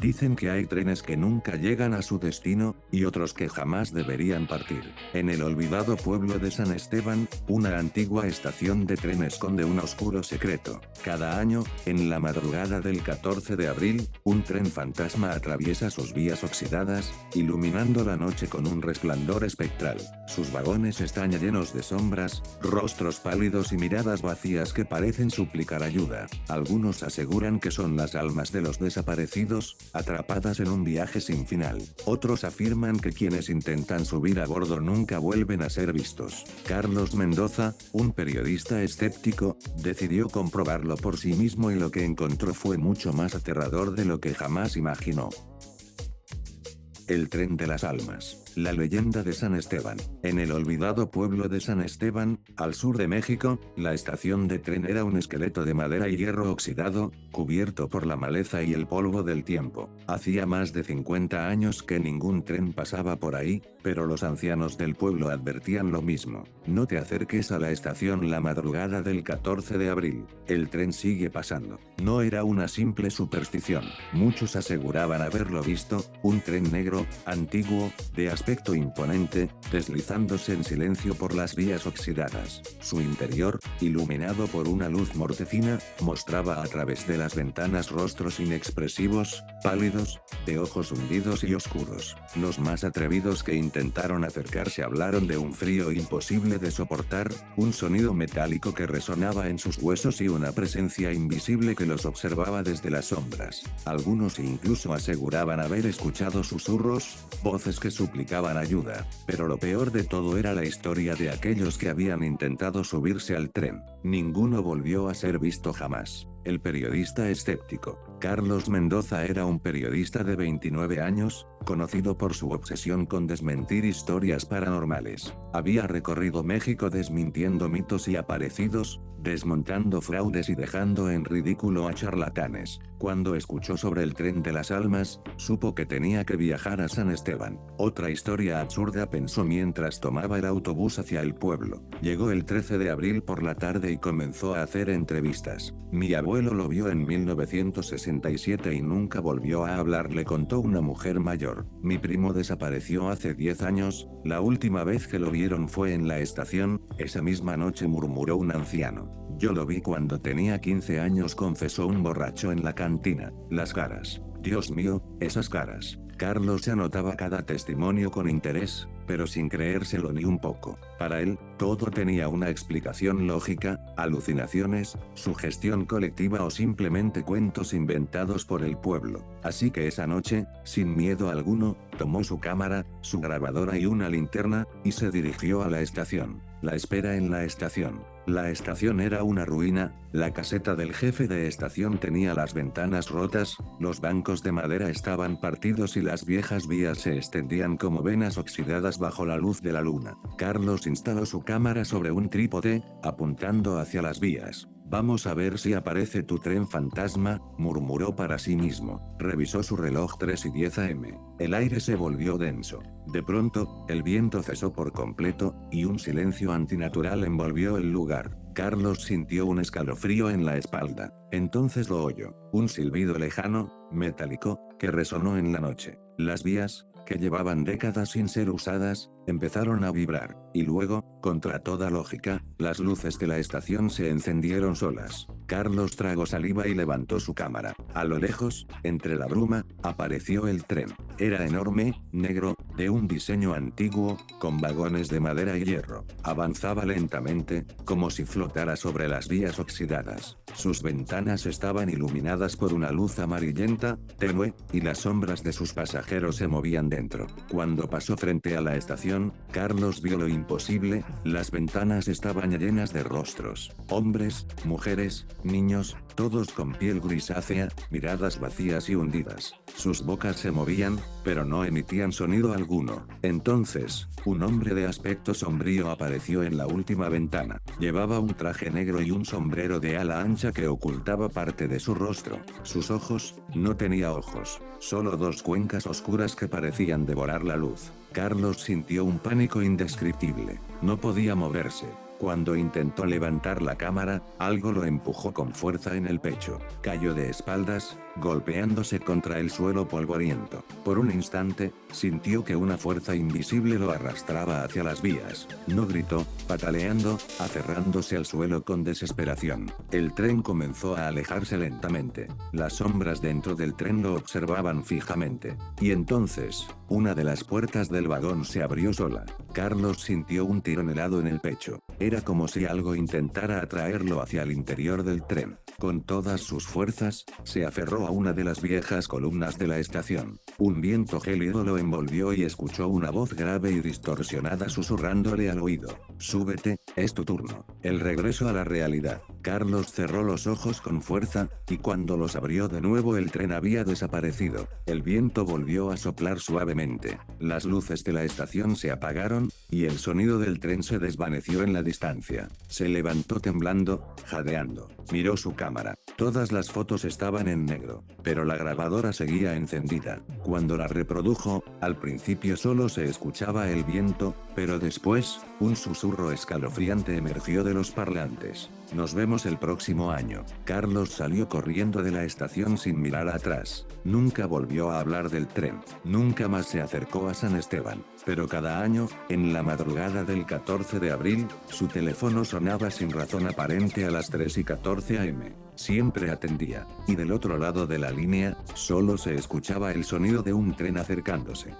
Dicen que hay trenes que nunca llegan a su destino, y otros que jamás deberían partir. En el olvidado pueblo de San Esteban, una antigua estación de tren esconde un oscuro secreto. Cada año, en la madrugada del 14 de abril, un tren fantasma atraviesa sus vías oxidadas, iluminando la noche con un resplandor espectral. Sus vagones están llenos de sombras, rostros pálidos y miradas vacías que parecen suplicar ayuda. Algunos aseguran que son las almas de los desaparecidos, atrapadas en un viaje sin final. Otros afirman que quienes intentan subir a bordo nunca vuelven a ser vistos. Carlos Mendoza, un periodista escéptico, decidió comprobarlo por sí mismo y lo que encontró fue mucho más aterrador de lo que jamás imaginó. El tren de las almas. La leyenda de San Esteban. En el olvidado pueblo de San Esteban, al sur de México, la estación de tren era un esqueleto de madera y hierro oxidado, cubierto por la maleza y el polvo del tiempo. Hacía más de 50 años que ningún tren pasaba por ahí, pero los ancianos del pueblo advertían lo mismo. No te acerques a la estación la madrugada del 14 de abril. El tren sigue pasando. No era una simple superstición. Muchos aseguraban haberlo visto, un tren negro, antiguo, de aspecto imponente, deslizándose en silencio por las vías oxidadas. Su interior, iluminado por una luz mortecina, mostraba a través de las ventanas rostros inexpresivos, pálidos, de ojos hundidos y oscuros. Los más atrevidos que intentaron acercarse hablaron de un frío imposible de soportar, un sonido metálico que resonaba en sus huesos y una presencia invisible que los observaba desde las sombras. Algunos incluso aseguraban haber escuchado susurros, voces que suplicaban ayuda, pero lo peor de todo era la historia de aquellos que habían intentado subirse al tren. Ninguno volvió a ser visto jamás. El periodista escéptico. Carlos Mendoza era un periodista de 29 años, conocido por su obsesión con desmentir historias paranormales. Había recorrido México desmintiendo mitos y aparecidos, desmontando fraudes y dejando en ridículo a charlatanes. Cuando escuchó sobre el tren de las almas, supo que tenía que viajar a San Esteban. Otra historia absurda, pensó mientras tomaba el autobús hacia el pueblo. Llegó el 13 de abril por la tarde y comenzó a hacer entrevistas. Mi abuelo lo vio en 1967 y nunca volvió a hablar, le contó una mujer mayor. Mi primo desapareció hace 10 años, la última vez que lo vieron fue en la estación, esa misma noche, murmuró un anciano. Yo lo vi cuando tenía 15 años, confesó un borracho en la cantina. Las caras. Dios mío, esas caras. Carlos anotaba cada testimonio con interés, pero sin creérselo ni un poco. Para él, todo tenía una explicación lógica: alucinaciones, sugestión colectiva o simplemente cuentos inventados por el pueblo. Así que esa noche, sin miedo alguno, tomó su cámara, su grabadora y una linterna, y se dirigió a la estación. La espera en la estación. La estación era una ruina, la caseta del jefe de estación tenía las ventanas rotas, los bancos de madera estaban partidos y las viejas vías se extendían como venas oxidadas bajo la luz de la luna. Carlos instaló su cámara sobre un trípode, apuntando hacia las vías. Vamos a ver si aparece tu tren fantasma, murmuró para sí mismo. Revisó su reloj: 3:10 am. El aire se volvió denso. De pronto, el viento cesó por completo, y un silencio antinatural envolvió el lugar. Carlos sintió un escalofrío en la espalda. Entonces lo oyó. Un silbido lejano, metálico, que resonó en la noche. Las vías, que llevaban décadas sin ser usadas, empezaron a vibrar, y luego, contra toda lógica, las luces de la estación se encendieron solas. Carlos tragó saliva y levantó su cámara. A lo lejos, entre la bruma, apareció el tren. Era enorme, negro, de un diseño antiguo, con vagones de madera y hierro. Avanzaba lentamente, como si flotara sobre las vías oxidadas. Sus ventanas estaban iluminadas por una luz amarillenta, tenue, y las sombras de sus pasajeros se movían dentro. Cuando pasó frente a la estación, Carlos vio lo imposible: las ventanas estaban llenas de rostros. Hombres, mujeres, niños, todos con piel grisácea, miradas vacías y hundidas. Sus bocas se movían, pero no emitían sonido alguno. Entonces, un hombre de aspecto sombrío apareció en la última ventana. Llevaba un traje negro y un sombrero de ala ancha que ocultaba parte de su rostro. Sus ojos, no tenía ojos, solo dos cuencas oscuras que parecían devorar la luz. Carlos sintió un pánico indescriptible. No podía moverse. Cuando intentó levantar la cámara, algo lo empujó con fuerza en el pecho. Cayó de espaldas, golpeándose contra el suelo polvoriento. Por un instante, sintió que una fuerza invisible lo arrastraba hacia las vías. No gritó, pataleando, aferrándose al suelo con desesperación. El tren comenzó a alejarse lentamente. Las sombras dentro del tren lo observaban fijamente. Y entonces, una de las puertas del vagón se abrió sola. Carlos sintió un tirón helado en el pecho. Era como si algo intentara atraerlo hacia el interior del tren. Con todas sus fuerzas, se aferró a una de las viejas columnas de la estación. Un viento gélido lo envolvió y escuchó una voz grave y distorsionada susurrándole al oído: súbete, es tu turno. El regreso a la realidad. Carlos cerró los ojos con fuerza, y cuando los abrió de nuevo el tren había desaparecido. El viento volvió a soplar suavemente. Las luces de la estación se apagaron, y el sonido del tren se desvaneció en la distancia. Se levantó temblando, jadeando. Miró su cámara. Todas las fotos estaban en negro, pero la grabadora seguía encendida. Cuando la reprodujo, al principio solo se escuchaba el viento, pero después, un susurro escalofriante emergió de los parlantes. Nos vemos el próximo año. Carlos salió corriendo de la estación sin mirar atrás. Nunca volvió a hablar del tren. Nunca más se acercó a San Esteban. Pero cada año, en la madrugada del 14 de abril, su teléfono sonaba sin razón aparente a las 3:14 am. Siempre atendía, y del otro lado de la línea, solo se escuchaba el sonido de un tren acercándose.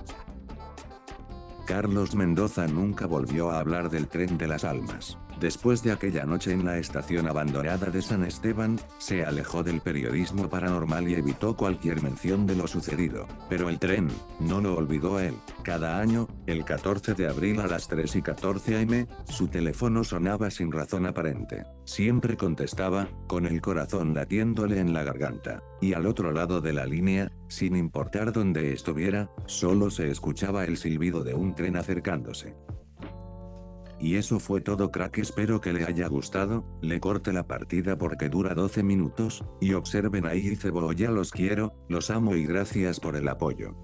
Carlos Mendoza nunca volvió a hablar del tren de las almas. Después de aquella noche en la estación abandonada de San Esteban, se alejó del periodismo paranormal y evitó cualquier mención de lo sucedido. Pero el tren, no lo olvidó a él. Cada año, el 14 de abril a las 3:14 am, su teléfono sonaba sin razón aparente. Siempre contestaba, con el corazón latiéndole en la garganta. Y al otro lado de la línea, sin importar dónde estuviera, solo se escuchaba el silbido de un tren acercándose. Y eso fue todo, crack. Espero que le haya gustado. Le corte la partida porque dura 12 minutos, y observen ahí, dice: ya los quiero, los amo y gracias por el apoyo.